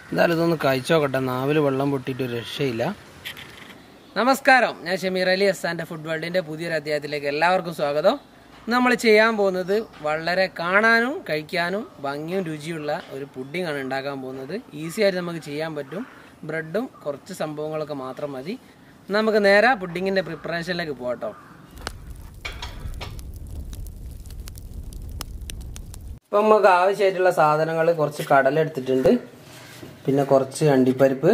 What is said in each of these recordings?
എന്തായാലും ഇതൊന്ന് കഴിച്ചോക്കട്ടെ. നാവിൽ വെള്ളം പൊട്ടിയിട്ട് ഒരു രക്ഷയില്ല. നമസ്കാരം, ഞാൻ ഷമീർ അലി. S&ffoodworld പുതിയൊരു അധ്യായത്തിലേക്ക് എല്ലാവർക്കും സ്വാഗതം. നമ്മൾ ചെയ്യാൻ പോകുന്നത് വളരെ കാണാനും കഴിക്കാനും ഭംഗിയും രുചിയുള്ള ഒരു പുഡിംഗ് ആണ് ഉണ്ടാക്കാൻ പോകുന്നത്. ഈസി ആയിട്ട് നമുക്ക് ചെയ്യാൻ പറ്റും. ബ്രെഡും കുറച്ച് സംഭവങ്ങളൊക്കെ മാത്രം മതി. നമുക്ക് നേരെ പുഡിങ്ങിൻ്റെ പ്രിപ്പറേഷനിലേക്ക് പോകട്ടോ. ഇപ്പം നമുക്ക് ആവശ്യമായിട്ടുള്ള സാധനങ്ങൾ കുറച്ച് കടല എടുത്തിട്ടുണ്ട്, പിന്നെ കുറച്ച് അണ്ടിപ്പരിപ്പ്,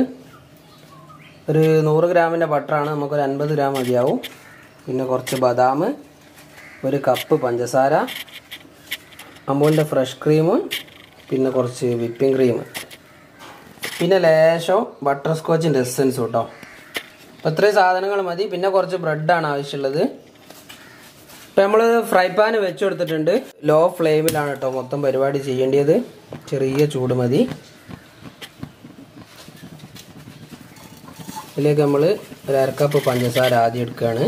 ഒരു 100 ഗ്രാമിൻ്റെ ബട്ടറാണ്, നമുക്കൊരു 50 ഗ്രാം മതിയാവും. പിന്നെ കുറച്ച് ബദാം, ഒരു കപ്പ് പഞ്ചസാര, അമൂലിൻ്റെ ഫ്രഷ് ക്രീം, പിന്നെ കുറച്ച് വിപ്പിംഗ് ക്രീം, പിന്നെ ലേശം ബട്ടർ സ്കോച്ചിൻ്റെ എസൻസ് കേട്ടോ. അപ്പോൾ ഇത്രയും സാധനങ്ങൾ മതി. പിന്നെ കുറച്ച് ബ്രെഡാണ് ആവശ്യമുള്ളത്. ഇപ്പം നമ്മൾ ഫ്രൈ പാൻ വെച്ച് കൊടുത്തിട്ടുണ്ട്. ലോ ഫ്ലെയിമിലാണ് കേട്ടോ മൊത്തം പരിപാടി ചെയ്യേണ്ടത്. ചെറിയ ചൂട് മതി. ഇതിലേക്ക് നമ്മൾ ഒരു 1/2 കപ്പ് പഞ്ചസാര ആദ്യം എടുക്കുകയാണ്.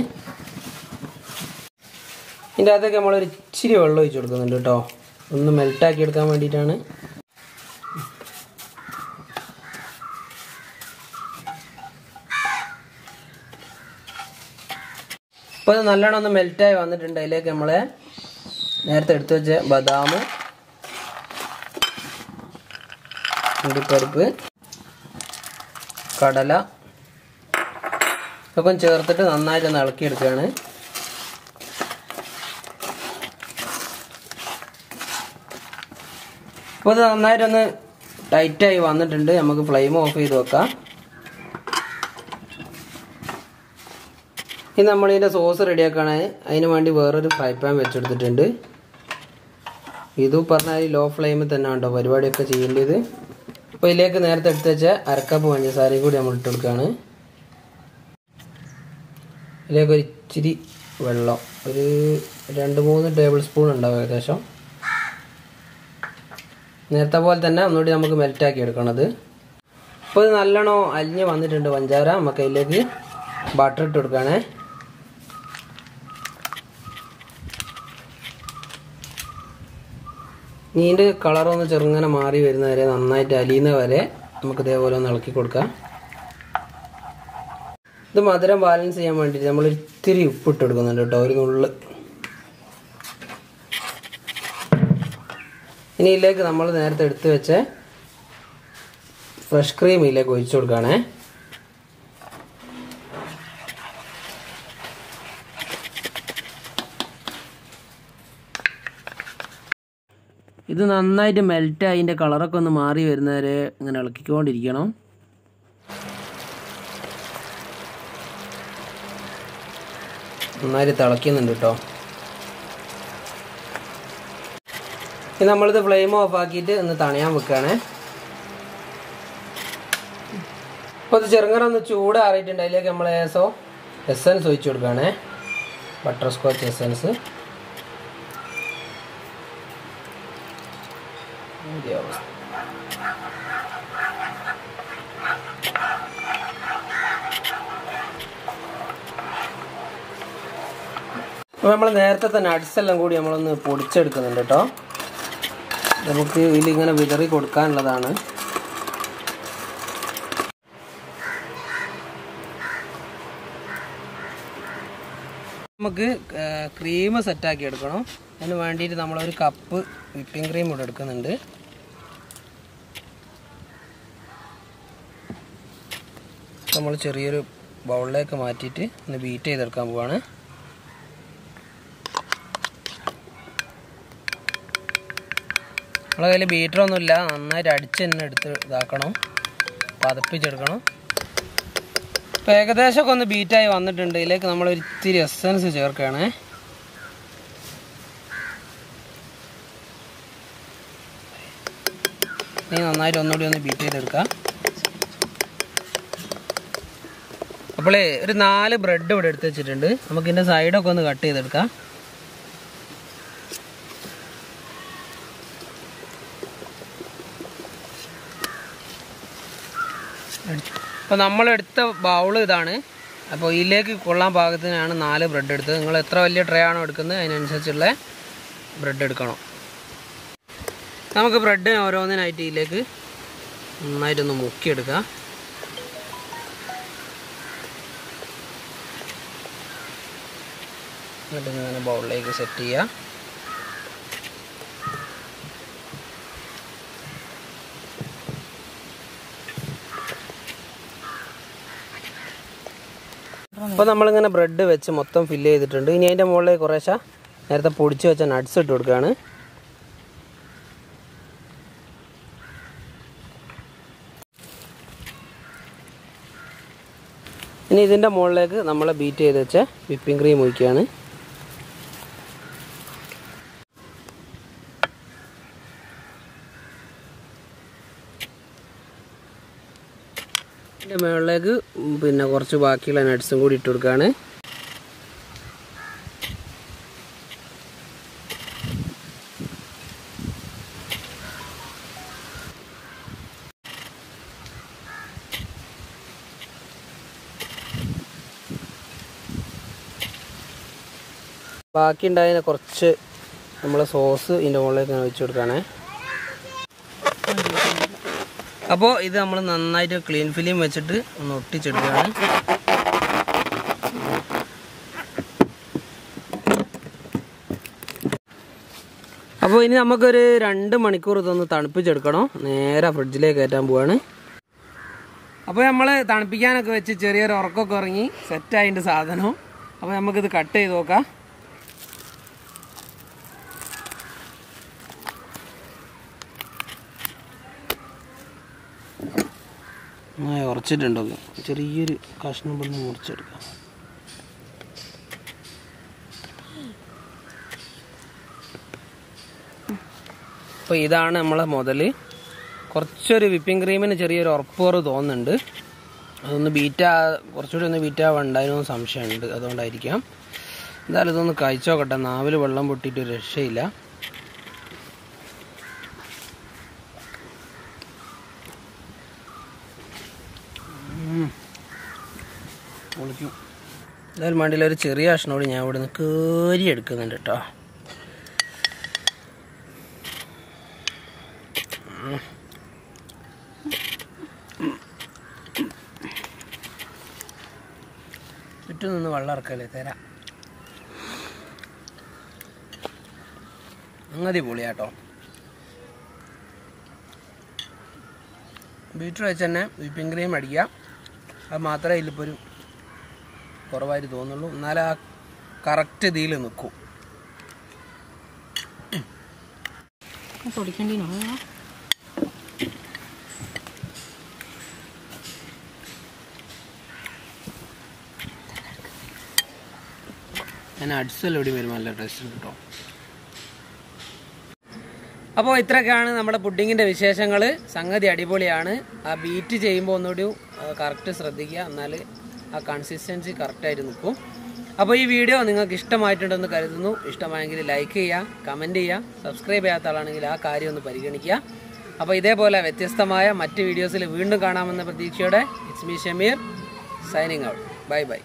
ഇതിൻ്റെ അകത്തേക്ക് നമ്മളൊരു ഇച്ചിരി വെള്ളം ഒഴിച്ച് കൊടുക്കുന്നുണ്ട് കേട്ടോ, ഒന്ന് മെൽറ്റാക്കി എടുക്കാൻ വേണ്ടിയിട്ടാണ്. അപ്പോൾ ഇത് നല്ലോണം ഒന്ന് മെൽറ്റായി വന്നിട്ടുണ്ട്. അതിലേക്ക് നമ്മൾ നേരത്തെ എടുത്തു വെച്ച ബദാം, അണ്ടിപ്പരിപ്പ്, കടല ഒക്കെ ചേർത്തിട്ട് നന്നായിട്ടൊന്ന് ഇളക്കിയെടുക്കുകയാണ്. അപ്പോൾ ഇത് നന്നായിട്ടൊന്ന് ടൈറ്റായി വന്നിട്ടുണ്ട്. നമുക്ക് ഫ്ലെയിം ഓഫ് ചെയ്ത് വെക്കാം. ഇനി നമ്മളിതിൻ്റെ സോസ് റെഡിയാക്കുകയാണ്. അതിന് വേണ്ടി വേറൊരു ഫ്രൈ പാൻ വെച്ചെടുത്തിട്ടുണ്ട്. ഇതും പറഞ്ഞാൽ ലോ ഫ്ലെയിമിൽ തന്നെ ഉണ്ടോ പരിപാടിയൊക്കെ ചെയ്യേണ്ടത്. അപ്പോൾ ഇതിലേക്ക് നേരത്തെ എടുത്ത് വെച്ച 1/2 കപ്പ് പഞ്ചസാരയും കൂടി നമ്മൾ ഇട്ട് കൊടുക്കുകയാണ്. ഇതിലേക്ക് ഒരു ഇച്ചിരി വെള്ളം, ഒരു 2-3 ടേബിൾ സ്പൂൺ ഉണ്ടാവും ഏകദേശം. നേരത്തെ പോലെ തന്നെ ഒന്നുകൂടി നമുക്ക് മെൽറ്റാക്കി എടുക്കണത്. അപ്പോൾ ഇത് നല്ലോണം അലിഞ്ഞ് വന്നിട്ടുണ്ട് പഞ്ചാര. നമുക്ക് അതിലേക്ക് ബട്ടർ ഇട്ട് കൊടുക്കുകയാണേ. ഇതിൻ്റെ കളറൊന്ന് ചെറുങ്ങനെ മാറി വരുന്ന വരെ, നന്നായിട്ട് അലിയുന്ന വരെ നമുക്ക് ഇതേപോലെ ഒന്ന് ഇളക്കി കൊടുക്കാം. ഇത് മധുരം ബാലൻസ് ചെയ്യാൻ വേണ്ടിയിട്ട് നമ്മൾ ഇത്തിരി ഉപ്പ് ഇട്ട് കൊടുക്കുന്നുണ്ട് കേട്ടോ, ഒരു നുള്ള്. ഇനി ഇതിലേക്ക് നമ്മൾ നേരത്തെ എടുത്ത് വെച്ച ഫ്രഷ് ക്രീം ഇതിലേക്ക് ഒഴിച്ചു കൊടുക്കുകയാണേ. ഇത് നന്നായിട്ട് മെൽറ്റായി അതിൻ്റെ കളറൊക്കെ ഒന്ന് മാറി വരുന്നവരെ ഇങ്ങനെ ഇളക്കിക്കൊണ്ടിരിക്കണം. നന്നായിട്ട് തിളയ്ക്കുന്നുണ്ട് കേട്ടോ. ഇനി നമ്മളിത് ഫ്ലെയിം ഓഫ് ആക്കിയിട്ട് ഒന്ന് തണയാൻ വെക്കുകയാണേ. അപ്പോൾ ഇത് ചെറുങ്ങനെ ഒന്ന് ചൂടാറിയിട്ടുണ്ട്. അതിലേക്ക് നമ്മൾ എസൻസ് ഒഴിച്ചു കൊടുക്കുകയാണേ, ബട്ടർ സ്കോച്ച് എസൻസ്. അപ്പോൾ നമ്മൾ നേരത്തെ തന്നെ നട്ട്സെല്ലാം കൂടി നമ്മളൊന്ന് പൊടിച്ചെടുക്കുന്നുണ്ട് കേട്ടോ. നമുക്ക് ഇതിലിങ്ങനെ വിതറി കൊടുക്കാനുള്ളതാണ്. നമുക്ക് ക്രീം സെറ്റാക്കി എടുക്കണം. അതിന് വേണ്ടിയിട്ട് നമ്മളൊരു കപ്പ് വിപ്പിംഗ് ക്രീം ഇവിടെ എടുക്കുന്നുണ്ട്. നമ്മൾ ചെറിയൊരു ബൗളിലേക്ക് മാറ്റിയിട്ട് ഒന്ന് ബീറ്റ് ചെയ്തെടുക്കാൻ പോവാണ്. നമ്മളെ കയ്യിൽ ബീറ്ററൊന്നുമില്ല, നന്നായിട്ട് അടിച്ച് തന്നെ എടുത്ത് ഇതാക്കണം, പതപ്പിച്ചെടുക്കണം. ഇപ്പോൾ ഏകദേശമൊക്കെ ഒന്ന് ബീറ്റായി വന്നിട്ടുണ്ട്. ഇതിലേക്ക് നമ്മൾ ഒരു ഇത്തിരി എസൻസ് ചേർക്കുകയാണ്. ഇനി നന്നായിട്ട് ഒന്നുകൂടി ഒന്ന് ബീറ്റ് ചെയ്തെടുക്കാം. അപ്പോൾ ഒരു 4 ബ്രെഡ് ഇവിടെ എടുത്ത് വെച്ചിട്ടുണ്ട്. നമുക്കിതിൻ്റെ സൈഡൊക്കെ ഒന്ന് കട്ട് ചെയ്തെടുക്കാം. അപ്പോൾ നമ്മളെടുത്ത ബൗൾ ഇതാണ്. അപ്പോൾ ഇതിലേക്ക് കൊള്ളാൻ പാകത്തിനാണ് 4 ബ്രെഡ് എടുത്തത്. നിങ്ങൾ എത്ര വലിയ ട്രേ ആണോ എടുക്കുന്നത് അതിനനുസരിച്ചുള്ള ബ്രെഡ് എടുക്കണം. നമുക്ക് ബ്രെഡ് ഓരോന്നിനായിട്ട് ഇതിലേക്ക് നന്നായിട്ടൊന്ന് മുക്കിയെടുക്കുക. എന്നിട്ട് ഇങ്ങനെ ബൗളിലേക്ക് സെറ്റ് ചെയ്യുക. അപ്പോൾ നമ്മളിങ്ങനെ ബ്രെഡ് വെച്ച് മൊത്തം ഫില്ല് ചെയ്തിട്ടുണ്ട്. ഇനി അതിൻ്റെ മുകളിലേക്ക് കുറേശ്ശെ നേരത്തെ പൊടിച്ച് വെച്ച നട്ട്സ് ഇട്ട് കൊടുക്കുകയാണ്. ഇനി ഇതിൻ്റെ മുകളിലേക്ക് നമ്മൾ ബീറ്റ് ചെയ്ത് വെച്ച വിപ്പിംഗ് ക്രീം ഒഴിക്കുകയാണ്. ഇതിൻ്റെ മുകളിലേക്ക് പിന്നെ കുറച്ച് ബാക്കിയുള്ള നട്ട്സും കൂടി ഇട്ട് കൊടുക്കുകയാണ്. ബാക്കി ഉണ്ടായതിനെ കുറച്ച് നമ്മൾ സോസ് ഇതിൻ്റെ മുകളിലേക്ക് ഇങ്ങനെ വെച്ച് കൊടുക്കുകയാണ്. അപ്പോൾ ഇത് നമ്മൾ നന്നായിട്ട് ക്ലീൻ ഫിലിം വെച്ചിട്ട് ഒന്ന് ഒട്ടിച്ചെടുക്കുകയാണ്. അപ്പോൾ ഇനി നമുക്കൊരു 2 മണിക്കൂർ ഇതൊന്ന് തണുപ്പിച്ചെടുക്കണം. നേരെ ഫ്രിഡ്ജിലേക്ക് കയറ്റാൻ പോവാണ്. അപ്പോൾ നമ്മൾ തണുപ്പിക്കാനൊക്കെ വെച്ച് ചെറിയൊരു ഉറക്കമൊക്കെ ഇറങ്ങി സെറ്റായതിൻ്റെ സാധനം. അപ്പോൾ നമുക്കിത് കട്ട് ചെയ്ത് നോക്കാം. ഉറച്ചിട്ടുണ്ടോ? ചെറിയൊരു കഷ്ണം പൊടി മുറിച്ചെടുക്കാം. അപ്പോൾ ഇതാണ് നമ്മളെ മുതൽ. കുറച്ചൊരു വിപ്പിംഗ് ക്രീമിന് ചെറിയൊരു ഉറപ്പുറവ് തോന്നുന്നുണ്ട്. അതൊന്ന് കുറച്ചുകൂടി ഒന്ന് ബീറ്റാവുണ്ടായിരുന്നു സംശയമുണ്ട്. അതുകൊണ്ടായിരിക്കാം. എന്തായാലും ഇതൊന്ന് കഴിച്ചു നോക്കട്ടെ. നാവിൽ വെള്ളം പൊട്ടിയിട്ട് രക്ഷയില്ല. പൊളിക്കും. എന്തായാലും വേണ്ടിയില്ല ഒരു ചെറിയ കഷ്ണോട് ഞാൻ ഇവിടെ നിന്ന് കേരി എടുക്കുന്നുണ്ട് കേട്ടോ. ചുറ്റും നിന്ന് വെള്ളം ഇറക്കല്ലേ തരാം. അങ്ങതി പൊളിയാട്ടോ. ബീറ്റർ വെച്ച് തന്നെ വിപ്പിംഗ് ക്രീം അടിക്കുക. അത് മാത്രമേ ഇതിലിപ്പോൾ ഒരു കുറവായിട്ട് തോന്നുള്ളൂ. എന്നാലും ആ കറക്റ്റ് ഇതിൽ നിൽക്കും. ഞാൻ അഡ്സെല്ലാം ഇവിടെ വരും. നല്ല ടേസ്റ്റ് ഉണ്ട് കേട്ടോ. അപ്പോൾ ഇത്രയൊക്കെയാണ് നമ്മുടെ പുഡിങ്ങിൻ്റെ വിശേഷങ്ങൾ. സംഗതി അടിപൊളിയാണ്. ആ ബീറ്റ് ചെയ്യുമ്പോൾ ഒന്നുകൂടി കറക്റ്റ് ശ്രദ്ധിക്കുക. എന്നാൽ ആ കൺസിസ്റ്റൻസി കറക്റ്റായിട്ട് നിൽക്കും. അപ്പോൾ ഈ വീഡിയോ നിങ്ങൾക്ക് ഇഷ്ടമായിട്ടുണ്ടെന്ന് കരുതുന്നു. ഇഷ്ടമായെങ്കിൽ ലൈക്ക് ചെയ്യുക, കമൻറ്റ് ചെയ്യുക. സബ്സ്ക്രൈബ് ചെയ്യാത്ത ആളാണെങ്കിൽ ആ കാര്യം ഒന്ന് പരിഗണിക്കുക. അപ്പോൾ ഇതേപോലെ വ്യത്യസ്തമായ മറ്റ് വീഡിയോസിൽ വീണ്ടും കാണാമെന്ന പ്രതീക്ഷയോടെ it's me Shameer signing out. Bye bye.